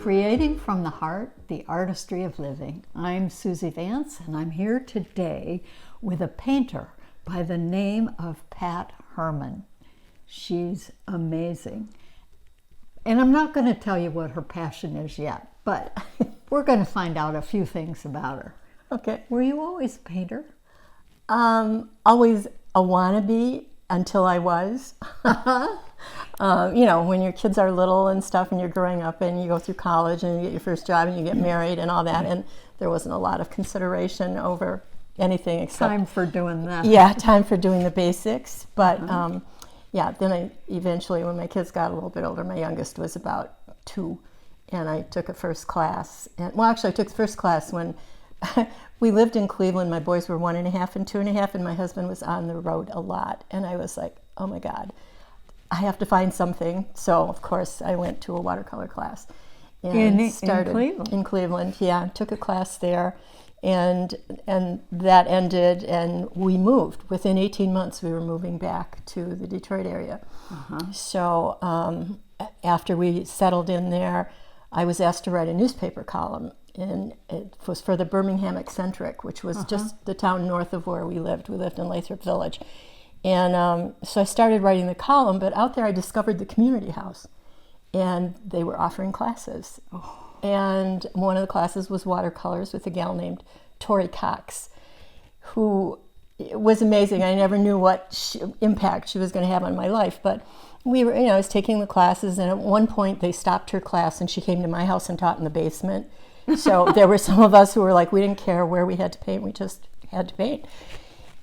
Creating from the Heart, the Artistry of Living. I'm Susie Vance, and I'm here today with a painter by the name of Pat Herman. She's amazing. And I'm not going to tell you what her passion is yet, but we're going to find out a few things about her. Okay. Were you always a painter? Always a wannabe until I was. When your kids are little and stuff and you're growing up and you go through college and you get your first job and you get married and all that, and there wasn't a lot of consideration over anything except... Time for doing that. Yeah, time for doing the basics. But then I eventually, when my kids got a little bit older, my youngest was about 2, and I took a first class. I took the first class when we lived in Cleveland. My boys were 1.5 and 2.5, and my husband was on the road a lot. And I was like, oh my God, I have to find something. So, of course, I went to a watercolor class. And started in Cleveland? In Cleveland, yeah. Took a class there. And that ended, and we moved. Within 18 months, we were moving back to the Detroit area. So after we settled in there, I was asked to write a newspaper column, and it was for the Birmingham Eccentric, which was just the town north of where we lived. We lived in Lathrop Village. And so I started writing the column, but out there I discovered the community house, and they were offering classes. And one of the classes was watercolors with a gal named Tori Cox, who was amazing. I never knew what impact she was going to have on my life, but I was taking the classes, and at one point they stopped her class and she came to my house and taught in the basement. So there were some of us who were like, we didn't care where we had to paint, we just had to paint.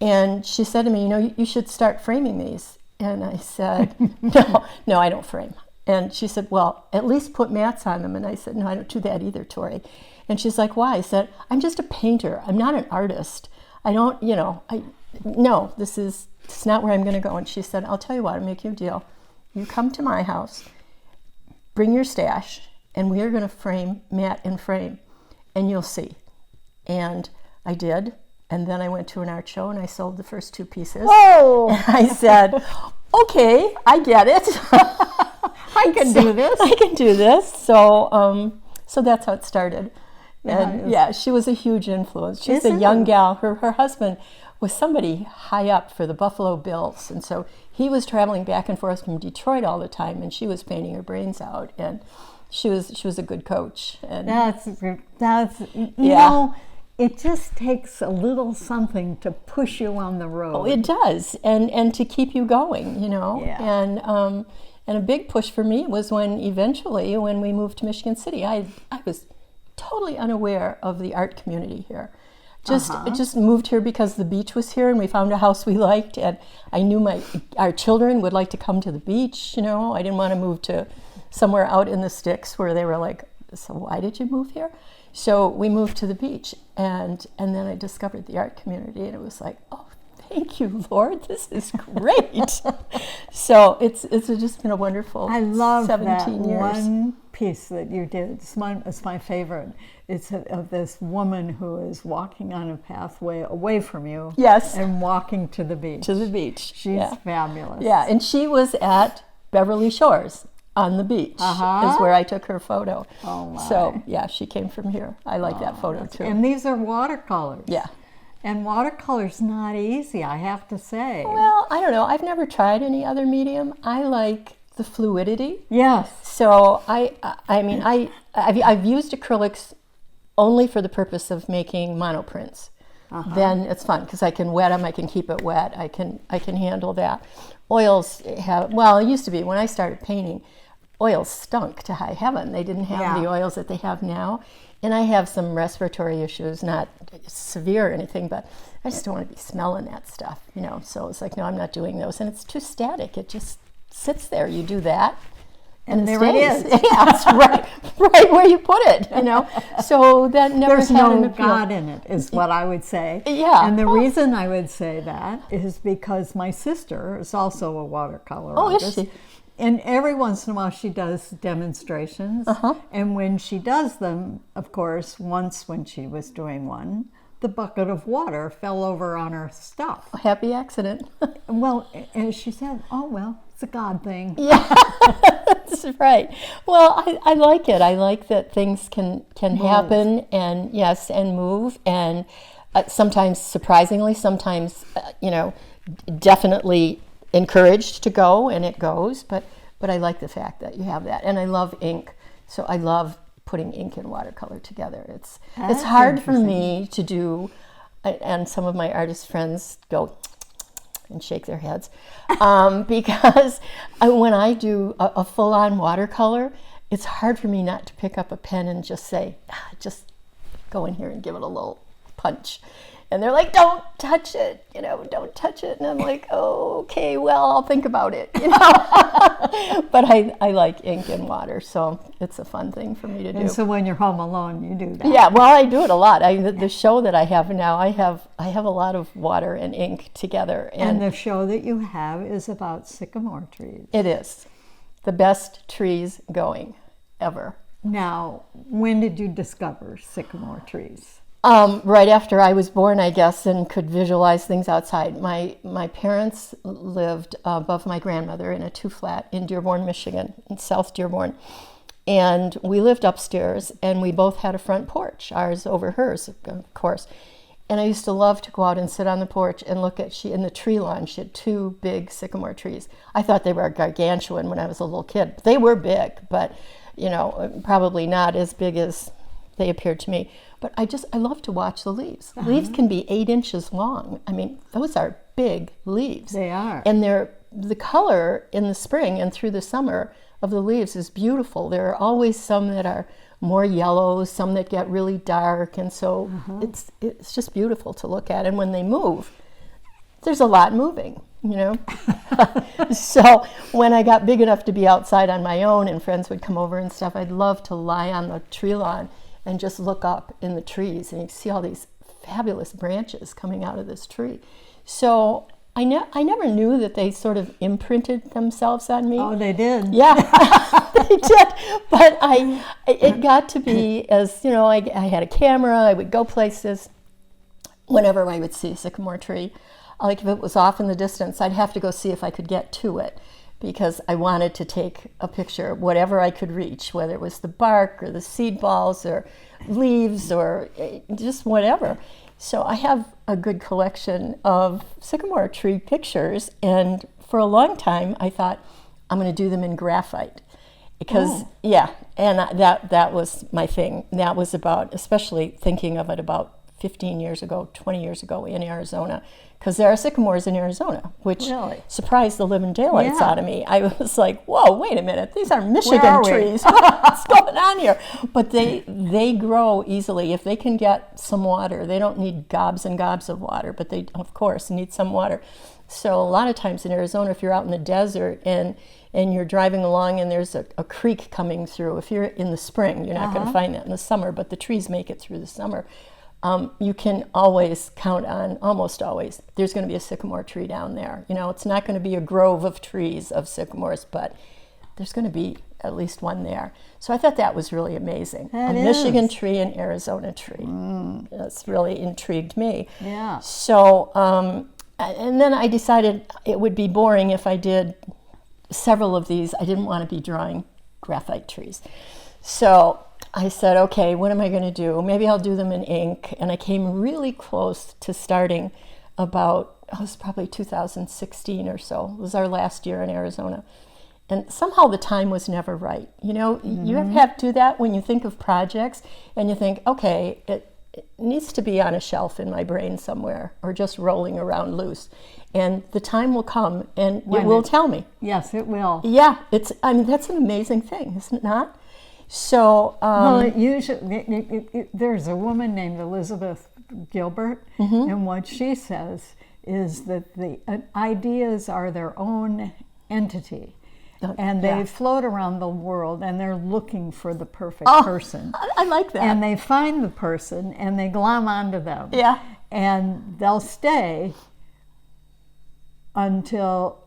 And she said to me, you should start framing these. And I said, no, I don't frame. And she said, well, at least put mats on them. And I said, no, I don't do that either, Tori. And she's like, why? I said, I'm just a painter. I'm not an artist. I don't, it's not where I'm going to go. And she said, I'll tell you what, I'll make you a deal. You come to my house, bring your stash, and we are going to frame mat and frame, and you'll see. And I did. And then I went to an art show and I sold the first 2 pieces. Whoa! And I said, okay, I get it. I can do this. I can do this. So that's how it started. And she was a huge influence. She's a young gal. Her husband was somebody high up for the Buffalo Bills. And so he was traveling back and forth from Detroit all the time, and she was painting her brains out. And she was a good coach. And it just takes a little something to push you on the road. Oh, it does, and to keep you going, Yeah. And a big push for me was when we moved to Michigan City, I was totally unaware of the art community here. Just moved here because the beach was here, and we found a house we liked, and I knew our children would like to come to the beach. I didn't want to move to somewhere out in the sticks where they were like, so why did you move here? So we moved to the beach, and then I discovered the art community, and it was like, oh, thank you, Lord, this is great. So it's just been a wonderful 17 years. I love that one piece that you did. It's my favorite. It's of this woman who is walking on a pathway away from you. Yes. And walking to the beach. To the beach. She's fabulous. Yeah, and she was at Beverly Shores. On the beach is where I took her photo. Oh my. So, she came from here. I like that photo too. And these are watercolors. Yeah. And watercolor's not easy, I have to say. Well, I don't know. I've never tried any other medium. I like the fluidity. Yes. So I've used acrylics only for the purpose of making monoprints. Then it's fun because I can wet them. I can keep it wet. I can handle that. Oils it used to be when I started painting, oils stunk to high heaven. They didn't have the oils that they have now. And I have some respiratory issues, not severe or anything, but I just don't want to be smelling that stuff, So it's like, no, I'm not doing those. And it's too static. It just sits there. You do that. And there it is. Yeah, it's right where you put it, So that never There's had no an appeal. God in it, is what I would say. Yeah. And the reason I would say that is because my sister is also a watercolor artist. Is she? And every once in a while she does demonstrations. And when she does them, of course, once when she was doing one, the bucket of water fell over on her stuff. A happy accident. Well, and she said, oh, well, it's a God thing. Yeah. That's right. Well, I like it. I like that things can happen and yes, and move, and sometimes surprisingly, sometimes definitely encouraged to go, and it goes. But I like the fact that you have that, and I love ink. So I love putting ink and watercolor together. It's hard for me to do, and some of my artist friends go and shake their heads because when I do a full-on watercolor, it's hard for me not to pick up a pen and just say, just go in here and give it a little punch. And they're like, don't touch it, don't touch it. And I'm like, oh, okay, well, I'll think about it, But I like ink and water, so it's a fun thing for me to do. And so when you're home alone, you do that. Yeah, well, I do it a lot. The show that I have now, I have a lot of water and ink together. And the show that you have is about sycamore trees. It is. The best trees going ever. Now, when did you discover sycamore trees? Right after I was born, I guess, and could visualize things outside. My parents lived above my grandmother in a 2-flat in Dearborn, Michigan, in South Dearborn. And we lived upstairs, and we both had a front porch, ours over hers, of course. And I used to love to go out and sit on the porch and look at, in the tree lawn, she had 2 big sycamore trees. I thought they were gargantuan when I was a little kid. They were big, but, probably not as big as they appeared to me. But I love to watch the leaves. Leaves can be 8 inches long. I mean, those are big leaves. They are. And the color in the spring and through the summer of the leaves is beautiful. There are always some that are more yellow, some that get really dark, and so it's just beautiful to look at. And when they move, there's a lot moving, So when I got big enough to be outside on my own and friends would come over and stuff, I'd love to lie on the tree lawn and just look up in the trees, and you see all these fabulous branches coming out of this tree. So I never knew that they sort of imprinted themselves on me. Oh, they did? Yeah, they did. But it got to be, as I had a camera, I would go places. Whenever I would see a sycamore tree, like if it was off in the distance, I'd have to go see if I could get to it, because I wanted to take a picture, whatever I could reach, whether it was the bark or the seed balls or leaves or just whatever. So I have a good collection of sycamore tree pictures, and for a long time I thought I'm going to do them in graphite. Because, and that was my thing. That was about, especially thinking of it about 15 years ago, 20 years ago in Arizona, because there are sycamores in Arizona, which surprised the living daylights out of me. I was like, whoa, wait a minute, these are Michigan trees. What's going on here? But they grow easily. If they can get some water, they don't need gobs and gobs of water, but they, of course, need some water. So a lot of times in Arizona, if you're out in the desert and you're driving along and there's a creek coming through, if you're in the spring, you're not going to find that in the summer, but the trees make it through the summer. You can always count on, almost always, there's going to be a sycamore tree down there. It's not going to be a grove of trees of sycamores, but there's going to be at least one there. So I thought that was really amazing. Michigan tree and Arizona tree. That's really intrigued me. Yeah. So, and then I decided it would be boring if I did several of these. I didn't want to be drawing graphite trees. So I said, okay, what am I going to do? Maybe I'll do them in ink. And I came really close to starting about, it was probably 2016 or so. It was our last year in Arizona. And somehow the time was never right. You ever have to do that when you think of projects and you think, okay, it needs to be on a shelf in my brain somewhere or just rolling around loose. And the time will come and it will tell me. Yes, it will. Yeah, that's an amazing thing, isn't it not? So, usually there's a woman named Elizabeth Gilbert, and what she says is that the ideas are their own entity, and they float around the world, and they're looking for the perfect person. I like that. And they find the person, and they glom onto them. Yeah. And they'll stay until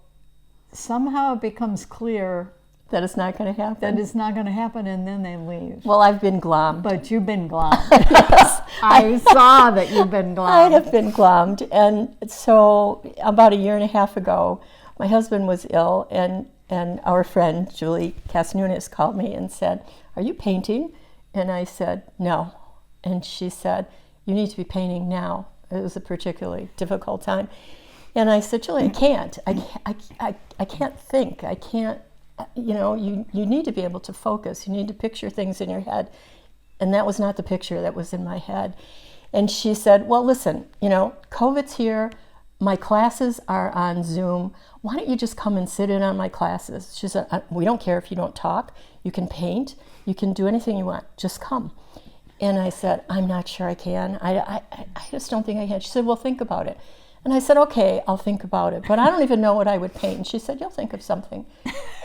somehow it becomes clear that it's not going to happen. That it's not going to happen, and then they leave. Well, I've been glommed. But you've been glommed. Yes. I saw that you've been glommed. I have been glommed. And so about a year and a half ago, my husband was ill, and And our friend, Julie Casnunes, called me and said, "Are you painting?" And I said, "No." And she said, "You need to be painting now." It was a particularly difficult time. And I said, "Julie, I can't. I can't think. I can't, you need to be able to focus. You need to picture things in your head." And that was not the picture that was in my head. And she said, "Well, listen, COVID's here. My classes are on Zoom. Why don't you just come and sit in on my classes?" She said, "We don't care if you don't talk. You can paint. You can do anything you want. Just come." And I said, "I'm not sure I can. I just don't think I can." She said, "Well, think about it." And I said, "Okay, I'll think about it, but I don't even know what I would paint." And she said, "You'll think of something."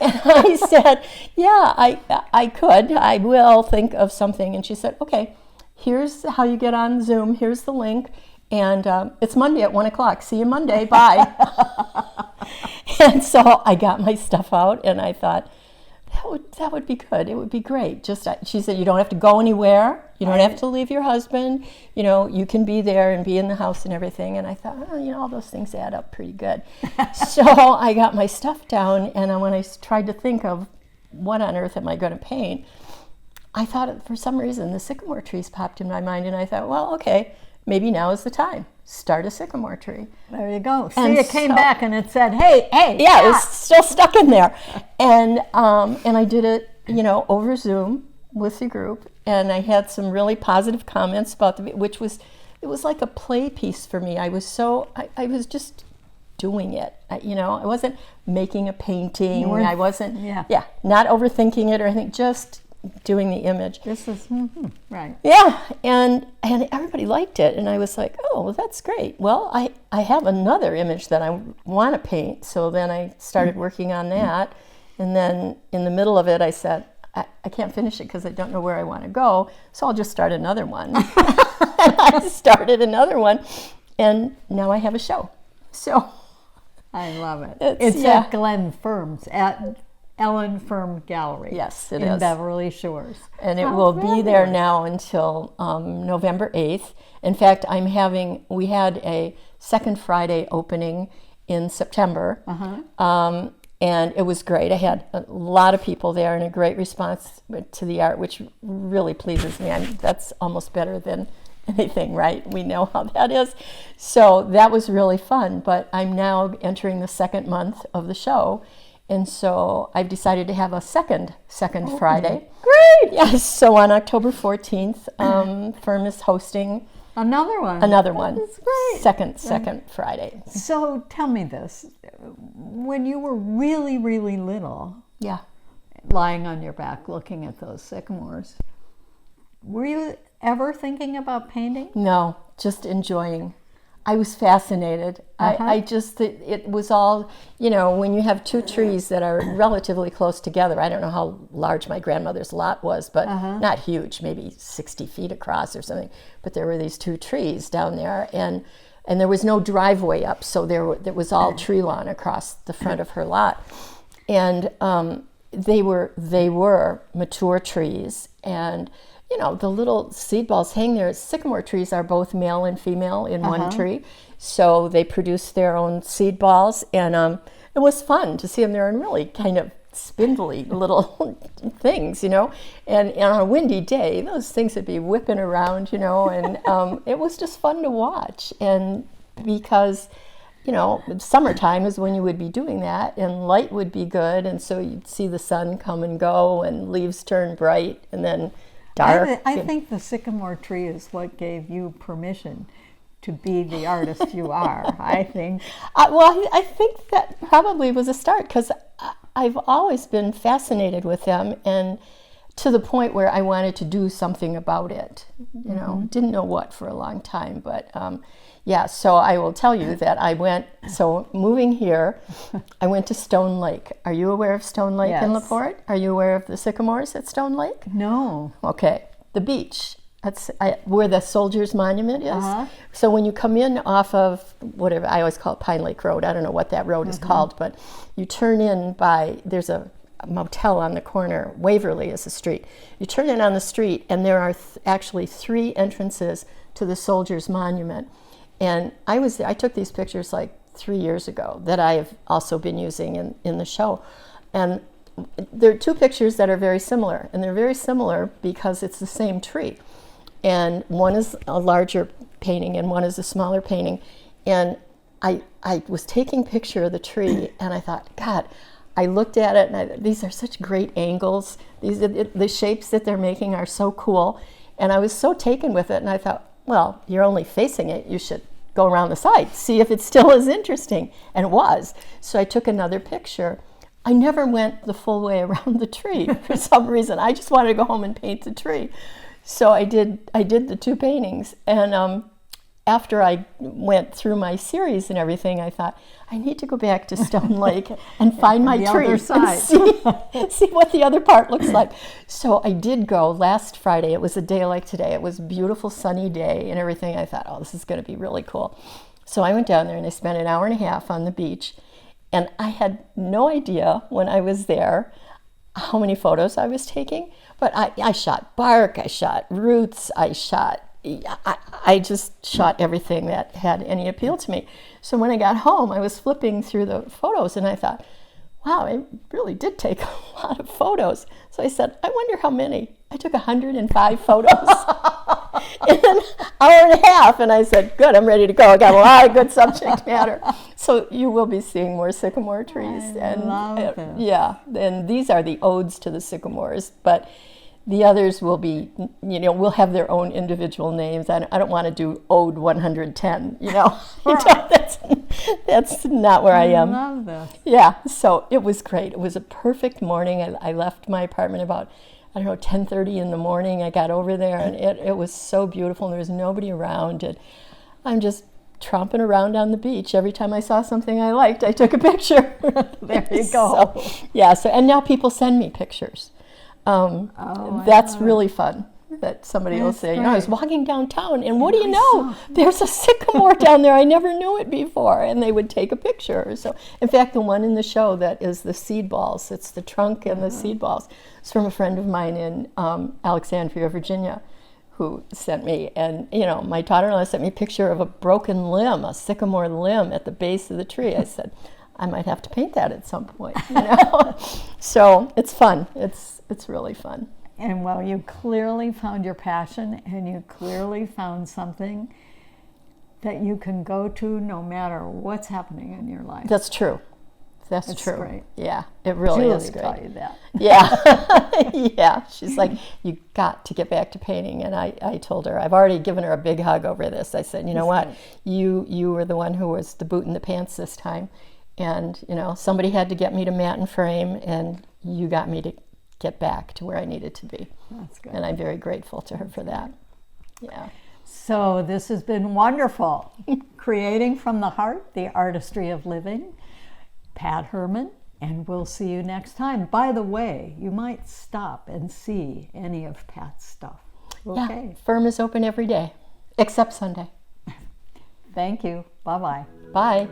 And I said, "Yeah, I could. I will think of something." And she said, "Okay, here's how you get on Zoom. Here's the link. And it's Monday at 1 o'clock. See you Monday. Bye." And so I got my stuff out, and I thought, that would be good. It would be great. She said, "You don't have to go anywhere. You don't have to leave your husband. You can be there and be in the house and everything." And I thought, all those things add up pretty good. So I got my stuff down, and when I tried to think of what on earth am I going to paint, I thought, for some reason, the sycamore trees popped in my mind, and I thought, well, okay, maybe now is the time. Start a sycamore tree. There you go. See, it came back and it said, hey. Yeah, it was still stuck in there. And I did it, over Zoom with the group. And I had some really positive comments about it was like a play piece for me. I was just doing it. I wasn't making a painting. I wasn't, not overthinking it or anything, just doing the image. This is right. Yeah, and everybody liked it, and I was like, "Oh, well, that's great. Well, I have another image that I want to paint." So then I started working on that, and then in the middle of it, I said, I can't finish it because I don't know where I want to go, so I'll just start another one. And I started another one, and now I have a show. So I love it. It's at Glenn Firm's, at Ellen Firm Gallery. Yes, it in is. Beverly Shores. And it will be there now until November 8th. In fact, we had a second Friday opening in September. And it was great. I had a lot of people there and a great response to the art, which really pleases me. That's almost better than anything, right? We know how that is. So that was really fun. But I'm now entering the second month of the show. And so I've decided to have a second Friday. Great! Yes, so on October 14th, Firm is hosting another one. That's great. Second Friday. So tell me this. When you were really, really little, lying on your back looking at those sycamores, were you ever thinking about painting? No, just enjoying. I was fascinated. It was all, when you have two trees that are relatively close together. I don't know how large my grandmother's lot was, but not huge, maybe 60 feet across or something. But there were these two trees down there, and there was no driveway up, so there was all tree lawn across the front of her lot. And they were mature trees, and the little seed balls hang there. Sycamore trees are both male and female in one tree. So they produce their own seed balls. And it was fun to see them there, and really kind of spindly little things, And on a windy day, those things would be whipping around, and it was just fun to watch. And because, summertime is when you would be doing that, and light would be good. And so you'd see the sun come and go, and leaves turn bright, and then dark. I think the sycamore tree is what gave you permission to be the artist you are, I think. I think that probably was a start, because I've always been fascinated with them, and to the point where I wanted to do something about it. Didn't know what for a long time, but so I will tell you that moving here, I went to Stone Lake. Are you aware of Stone Lake in LaPorte? Are you aware of the sycamores at Stone Lake? No. Okay. The beach. That's where the Soldiers Monument is. So when you come in off of whatever, I always call it Pine Lake Road. I don't know what that road is called, but you turn in there's a motel on the corner. Waverly is the street. You turn in on the street, and there are actually 3 entrances to the Soldiers Monument. And I took these pictures like 3 years ago that I have also been using in the show. And there are two pictures that are very similar, and they're very similar because it's the same tree. And one is a larger painting and one is a smaller painting. And I was taking a picture of the tree and I thought, God, I looked at it and these are such great angles. The shapes that they're making are so cool. And I was so taken with it, and I thought, well, you're only facing it. You should go around the side, see if it's still as interesting. And it was. So I took another picture. I never went the full way around the tree for some reason. I just wanted to go home and paint the tree. So I did the two paintings. And after I went through my series and everything, I thought, I need to go back to Stone Lake and find my tree other side. and see what the other part looks like. So I did go last Friday. It was a day like today. It was a beautiful sunny day and everything. I thought, oh, this is going to be really cool. So I went down there and I spent an hour and a half on the beach. And I had no idea when I was there how many photos I was taking. But I shot bark, I shot roots, I just shot everything that had any appeal to me. So when I got home, I was flipping through the photos and I thought, wow, I really did take a lot of photos. So I said, I wonder how many. I took 105 photos in an hour and a half. And I said, good, I'm ready to go. I got a lot of good subject matter. So you will be seeing more sycamore trees. I love this. Yeah, and these are the odes to the sycamores, but the others will be, will have their own individual names. I don't want to do Ode 110, That's not where I am. I love this. Yeah, so it was great. It was a perfect morning. I left my apartment about, 10:30 in the morning. I got over there, and it was so beautiful. And there was nobody around, and I'm just tromping around on the beach. Every time I saw something I liked, I took a picture. There you go. And now people send me pictures. That's really fun. That somebody will say, I was walking downtown, and what do you know? There's a sycamore down there. I never knew it before. And they would take a picture. So, in fact, the one in the show that is the seed balls, it's the trunk and the seed balls. It's from a friend of mine in Alexandria, Virginia, who sent me. And, my daughter-in-law sent me a picture of a broken limb, a sycamore limb at the base of the tree. I said, I might have to paint that at some point, So it's fun. It's really fun. And well, you clearly found your passion, and you clearly found something that you can go to no matter what's happening in your life. That's true. That's It's true. great. Yeah, it really Julie is great. taught you that. Yeah. Yeah. She's like, you got to get back to painting. And I told her, I've already given her a big hug over this. I said, you know what? You were the one who was the boot in the pants this time. And, somebody had to get me to mat and frame, and you got me to get back to where I needed to be. That's good. And I'm very grateful to her for that. Yeah. So this has been wonderful. Creating from the Heart, the Artistry of Living. Pat Herman, and we'll see you next time. By the way, you might stop and see any of Pat's stuff. Okay. Yeah, firm is open every day, except Sunday. Thank you. Bye-bye. Bye.